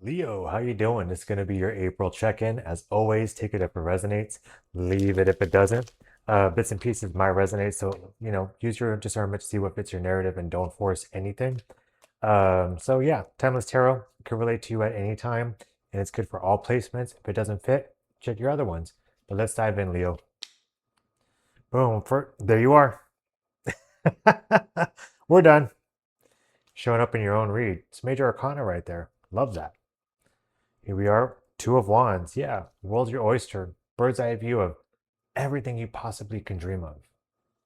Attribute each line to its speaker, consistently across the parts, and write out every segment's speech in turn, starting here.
Speaker 1: Leo, how you doing? This is going to be your April check-in. As always, take it if it resonates, leave it if it doesn't. Bits and pieces might resonate, so use your discernment to see what fits your narrative and don't force anything. So yeah, Timeless Tarot can relate to you at any time, and it's good for all placements. If it doesn't fit, check your other ones. But let's dive in, Leo. Boom, there you are. We're done. Showing up in your own read. It's Major Arcana right there. Love that. Here we are, Two of Wands. Yeah, world's your oyster. Bird's eye view of everything you possibly can dream of.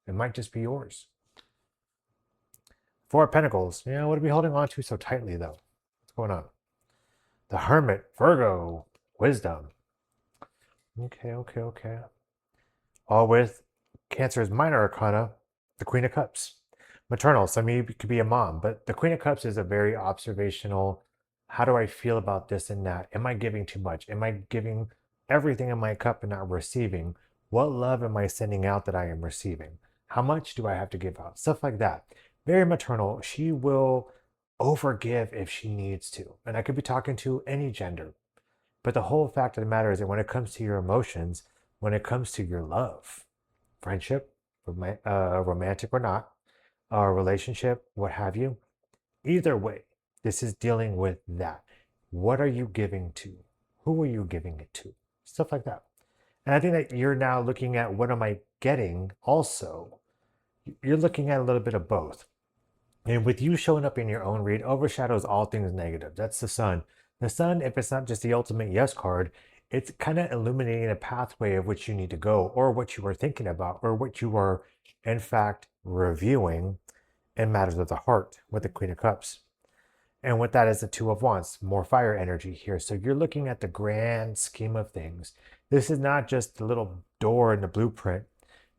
Speaker 1: It might just be yours. Four of Pentacles. Yeah, what are we holding on to so tightly, though? What's going on? The Hermit, Virgo, Wisdom. Okay. All with Cancer's minor arcana, the Queen of Cups. Maternal, some of you could be a mom, but the Queen of Cups is a very observational, how do I feel about this and that? Am I giving too much? Am I giving everything in my cup and not receiving? What love am I sending out that I am receiving? How much do I have to give out? Stuff like that. Very maternal. She will overgive if she needs to. And I could be talking to any gender. But the whole fact of the matter is that when it comes to your emotions, when it comes to your love, friendship, romantic or not, relationship, what have you, either way, this is dealing with that. What are you giving to? Who are you giving it to? Stuff like that. And I think that you're now looking at what am I getting also. You're looking at a little bit of both. And with you showing up in your own read, overshadows all things negative. That's the sun. The sun, if it's not just the ultimate yes card, it's kind of illuminating a pathway of which you need to go, or what you are thinking about, or what you are, in fact, reviewing in matters of the heart with the Queen of Cups. And with that is the Two of Wands, more fire energy here. So you're looking at the grand scheme of things. This is not just the little door in the blueprint.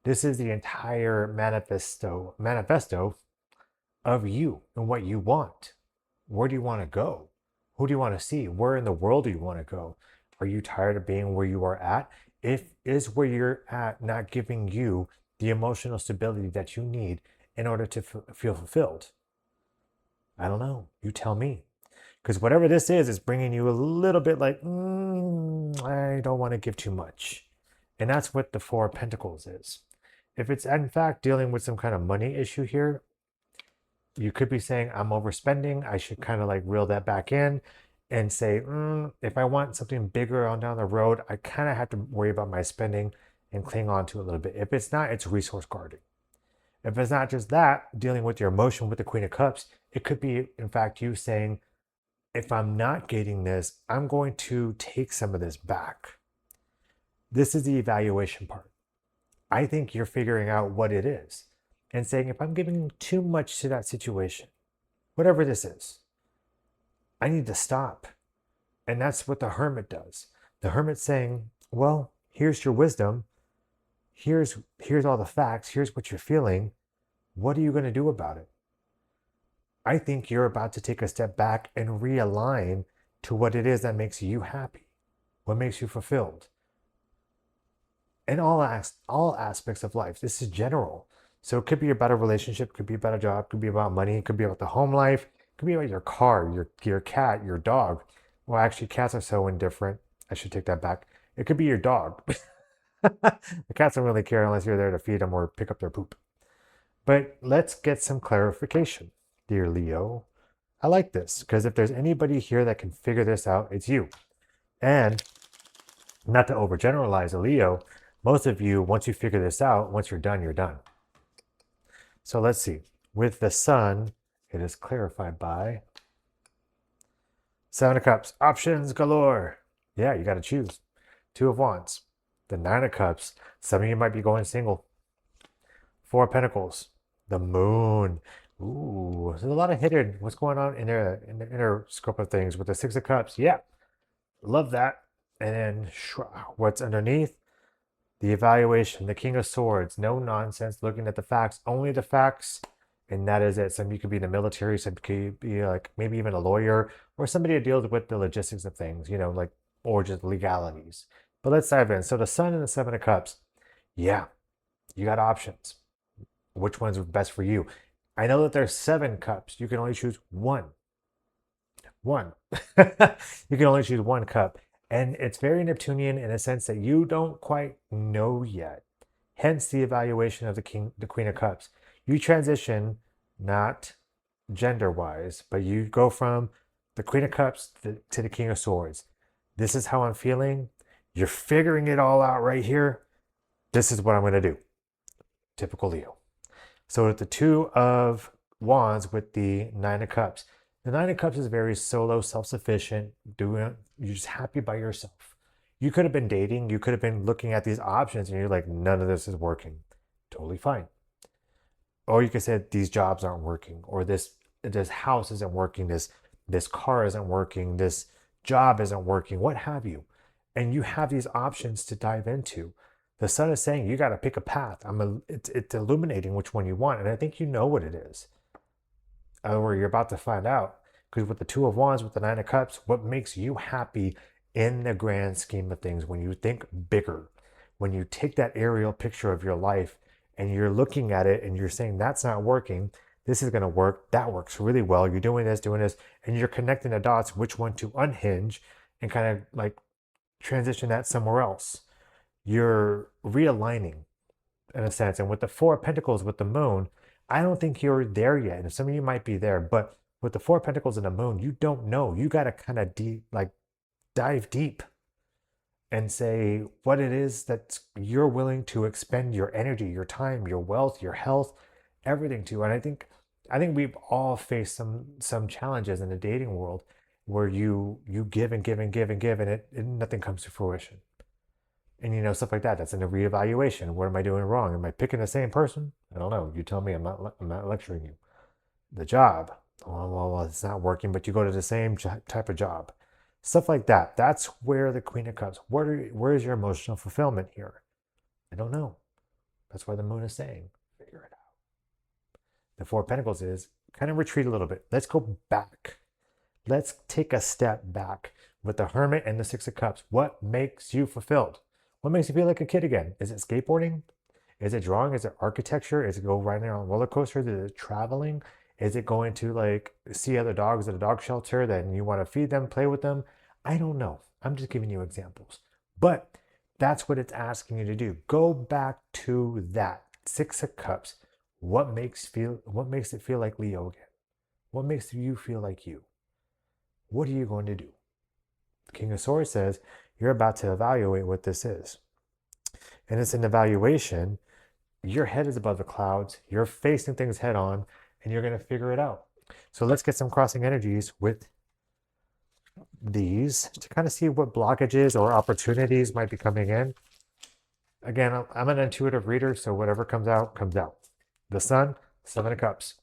Speaker 1: This is the entire manifesto of you and what you want. Where do you want to go? Who do you want to see? Where in the world do you want to go? Are you tired of being where you are at? If is where you're at not giving you the emotional stability that you need in order to feel fulfilled? I don't know. You tell me. Because whatever this is bringing you a little bit like, I don't want to give too much. And that's what the Four of Pentacles is. If it's in fact dealing with some kind of money issue here, you could be saying, I'm overspending. I should kind of like reel that back in and say, if I want something bigger on down the road, I kind of have to worry about my spending and cling on to it a little bit. If it's not, it's resource guarding. If it's not just that, dealing with your emotion with the Queen of Cups, it could be, in fact, you saying, if I'm not getting this, I'm going to take some of this back. This is the evaluation part. I think you're figuring out what it is and saying, if I'm giving too much to that situation, whatever this is, I need to stop. And that's what the hermit does. The hermit's saying, well, here's your wisdom. Here's all the facts. Here's what you're feeling. What are you going to do about it? I think you're about to take a step back and realign to what it is that makes you happy, what makes you fulfilled. In all aspects of life, this is general. So it could be about a relationship, could be about a job, could be about money, it could be about the home life, it could be about your car, your cat, your dog. Well, actually, cats are so indifferent. I should take that back. It could be your dog. The cats don't really care unless you're there to feed them or pick up their poop. But let's get some clarification, dear Leo. I like this because if there's anybody here that can figure this out, it's you. And not to overgeneralize a Leo, most of you, once you figure this out, once you're done, you're done. So let's see. With the sun, it is clarified by Seven of Cups, options galore. Yeah, you got to choose. Two of Wands, the Nine of Cups. Some of you might be going single. Four of Pentacles, the Moon. Ooh, there's a lot of hidden. What's going on in the inner scope of things with the Six of Cups? Yeah, love that. And then what's underneath? The evaluation, the King of Swords, no nonsense, looking at the facts, only the facts, and that is it. Some of you could be in the military, some could be like maybe even a lawyer or somebody who deals with the logistics of things, like, or just legalities. But let's dive in. So the Sun and the Seven of Cups, yeah, you got options. Which one's best for you? I know that there's 7 cups. You can only choose one. one. You can only choose one cup. And it's very Neptunian in a sense that you don't quite know yet. Hence the evaluation of the Queen of Cups. You transition not gender wise, but you go from the Queen of Cups to the King of Swords. This is how I'm feeling. You're figuring it all out right here. This is what I'm going to do. Typical Leo. So with the Two of Wands with the Nine of Cups, the Nine of Cups is very solo, self-sufficient, doing you're just happy by yourself. You could have been dating, you could have been looking at these options and you're like, none of this is working. Totally fine. Or you could say these jobs aren't working, or this house isn't working, this car isn't working, this job isn't working, what have you. And you have these options to dive into. The sun is saying you got to pick a path. It's illuminating which one you want, and I think you know what it is, or you're about to find out. Because with the Two of Wands, with the Nine of Cups, what makes you happy in the grand scheme of things, when you think bigger, when you take that aerial picture of your life and you're looking at it and you're saying, that's not working, this is going to work, that works really well, you're doing this, and you're connecting the dots, which one to unhinge and kind of like transition that somewhere else. You're realigning in a sense. And with the Four of Pentacles with the moon, I don't think you're there yet. And some of you might be there, but with the Four of Pentacles and the moon, you don't know. You got to kind of dive deep and say what it is that you're willing to expend your energy, your time, your wealth, your health, everything to. And I think we've all faced some challenges in the dating world where you give and give and give and give, and nothing comes to fruition. And stuff like that. That's in a reevaluation. What am I doing wrong? Am I picking the same person? I don't know. You tell me. I'm not lecturing you. The job. Well, it's not working, but you go to the same type of job. Stuff like that. That's where the Queen of Cups. Where is your emotional fulfillment here? I don't know. That's why the moon is saying, figure it out. The Four of Pentacles is kind of retreat a little bit. Let's go back. Let's take a step back with the Hermit and the Six of Cups. What makes you fulfilled? What makes you feel like a kid again? Is it skateboarding? Is it drawing? Is it architecture? Is it go riding on roller coasters? Is it traveling? Is it going to like see other dogs at a dog shelter? Then you want to feed them, play with them? I don't know. I'm just giving you examples. But that's what it's asking you to do. Go back to that Six of Cups. What makes it feel like Leo again? What makes you feel like you? What are you going to do? The King of Swords says you're about to evaluate what this is. And it's an evaluation. Your head is above the clouds. You're facing things head on, and you're going to figure it out. So let's get some crossing energies with these to kind of see what blockages or opportunities might be coming in. Again, I'm an intuitive reader, so whatever comes out, comes out. The Sun, Seven of Cups.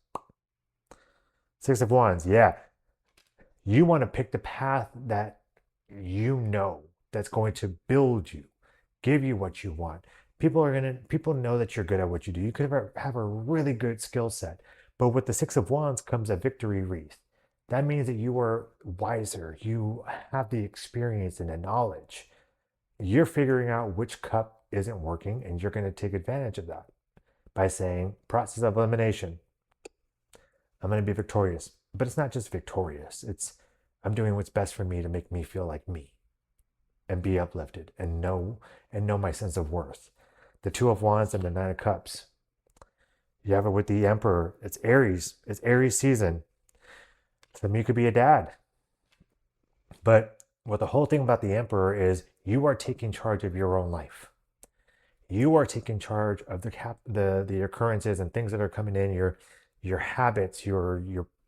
Speaker 1: Six of Wands, yeah. You want to pick the path that you know that's going to build you, give you what you want. People know that you're good at what you do. You could have a really good skill set, but with the Six of Wands comes a victory wreath. That means that you are wiser. You have the experience and the knowledge. You're figuring out which cup isn't working, and you're going to take advantage of that by saying, process of elimination. I'm going to be victorious. But it's not just victorious. I'm doing what's best for me to make me feel like me and be uplifted and know my sense of worth. The Two of Wands and the Nine of Cups. You have it with the Emperor. It's Aries. It's Aries season. Some of you could be a dad. But what the whole thing about the Emperor is, you are taking charge of your own life. You are taking charge of the occurrences and things that are coming in, your habits, your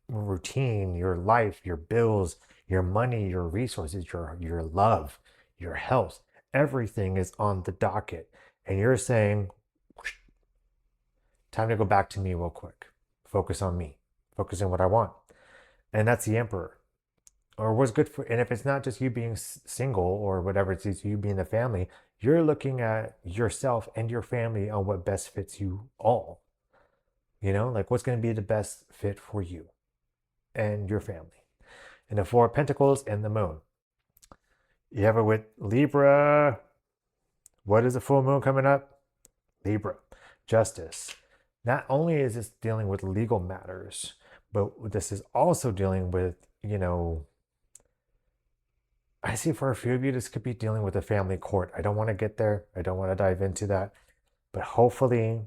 Speaker 1: routine, your life, your bills, your money, your resources, your love, your health. Everything is on the docket. And you're saying, time to go back to me real quick. Focus on me. Focus on what I want. And that's the Emperor. Or what's good for, and if it's not just you being single or whatever, it's you being the family, you're looking at yourself and your family on what best fits you all. Like what's going to be the best fit for you and your family. And the Four of Pentacles and the Moon. You have it with Libra. What is the full moon coming up? Libra. Justice. Not only is this dealing with legal matters, but this is also dealing with, I see for a few of you, this could be dealing with a family court. I don't want to get there. I don't want to dive into that. But hopefully,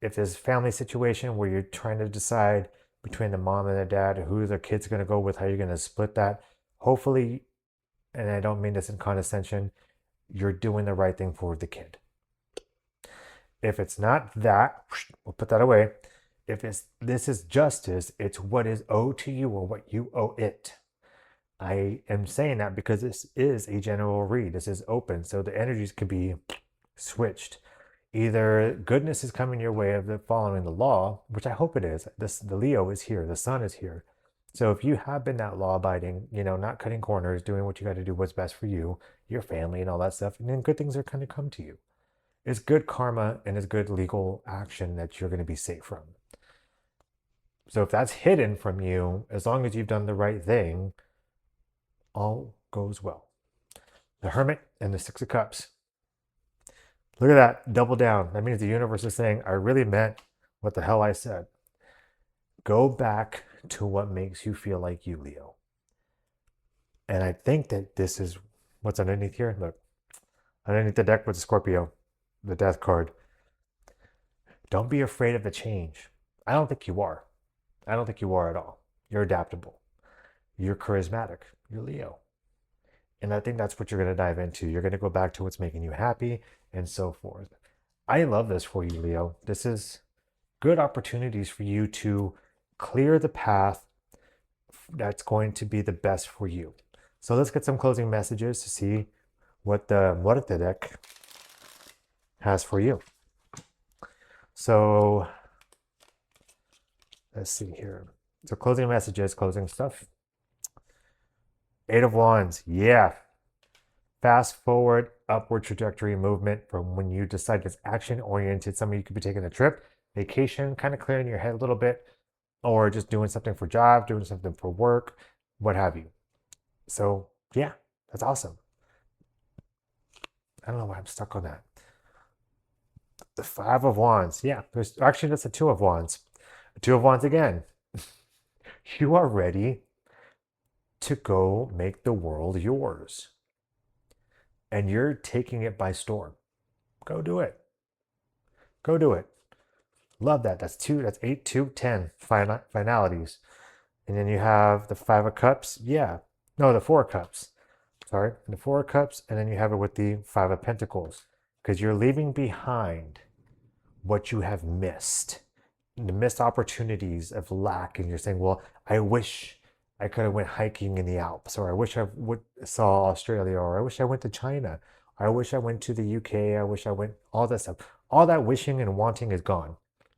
Speaker 1: if there's a family situation where you're trying to decide between the mom and the dad who the kid's going to go with, how you're going to split that, hopefully, and I don't mean this in condescension, you're doing the right thing for the kid. If it's not that, we'll put that away. If this is justice, it's what is owed to you or what you owe it. I am saying that because this is a general read. This is open, so the energies could be switched. Either goodness is coming your way of the following the law, which I hope it is. The Leo is here, the sun is here. So if you have been that law abiding, not cutting corners, doing what you got to do, what's best for you, your family, and all that stuff, and then good things are going to come to you. It's good karma and it's good legal action that you're going to be safe from. So if that's hidden from you, as long as you've done the right thing, all goes well. The Hermit and the Six of Cups. Look at that, double down. That means the universe is saying, I really meant what the hell I said. Go back to what makes you feel like you, Leo. And I think that this is what's underneath here. Look, underneath the deck with the Scorpio, the Death card. Don't be afraid of the change. I don't think you are. I don't think you are at all. You're adaptable. You're charismatic. You're Leo. And I think that's what you're going to dive into. You're going to go back to what's making you happy and so forth. I love this for you, Leo. This is good opportunities for you to clear the path that's going to be the best for you. So let's get some closing messages to see what the deck has for you. So let's see here. So closing messages, closing stuff. Eight of Wands, yeah. Fast forward, upward trajectory movement from when you decide it's action oriented. Some of you could be taking a trip, vacation, kind of clearing your head a little bit, or just doing something for job, doing something for work, what have you. So yeah, that's awesome. I don't know why I'm stuck on that. The Five of Wands, yeah. There's actually that's a Two of Wands. A Two of Wands again. You are ready to go make the world yours. And you're taking it by storm. Go do it. Go do it. Love that. That's 8, 2, 10 finalities. And then you have the Five of Cups. Yeah. No, the Four of Cups. Sorry. The Four of Cups. And then you have it with the Five of Pentacles. Because you're leaving behind what you have missed. The missed opportunities of lack. And you're saying, well, I wish I could have went hiking in the Alps, or I wish I saw Australia, or I wish I went to China. I wish I went to the UK. I wish I went, all that stuff. All that wishing and wanting is gone.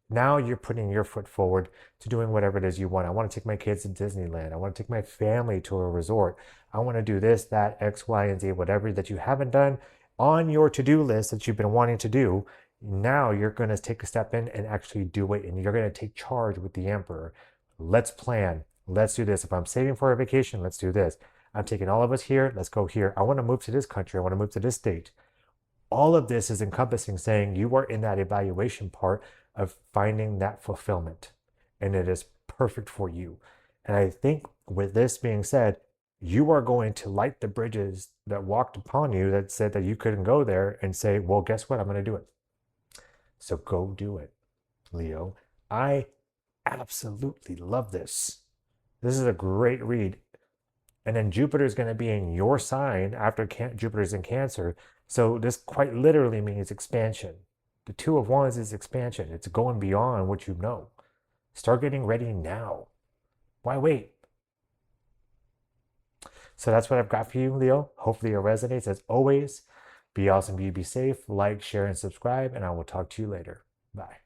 Speaker 1: Now you're putting your foot forward to doing whatever it is you want. I want to take my kids to Disneyland. I want to take my family to a resort. I want to do this, that, X, Y, and Z, whatever that you haven't done on your to-do list that you've been wanting to do. Now you're going to take a step in and actually do it. And you're going to take charge with the Emperor. Let's plan. Let's do this. If I'm saving for a vacation, let's do this. I'm taking all of us here. Let's go here. I want to move to this country. I want to move to this state. All of this is encompassing saying you are in that evaluation part of finding that fulfillment. And it is perfect for you. And I think with this being said, you are going to light the bridges that walked upon you that said that you couldn't go there and say, well, guess what? I'm going to do it. So go do it, Leo. I absolutely love this. This is a great read. And then Jupiter is going to be in your sign after Jupiter's in Cancer. So this quite literally means expansion. The Two of Wands is expansion. It's going beyond what you know. Start getting ready now. Why wait? So that's what I've got for you, Leo. Hopefully it resonates. As always, be awesome, be safe. Like, share, and subscribe. And I will talk to you later. Bye.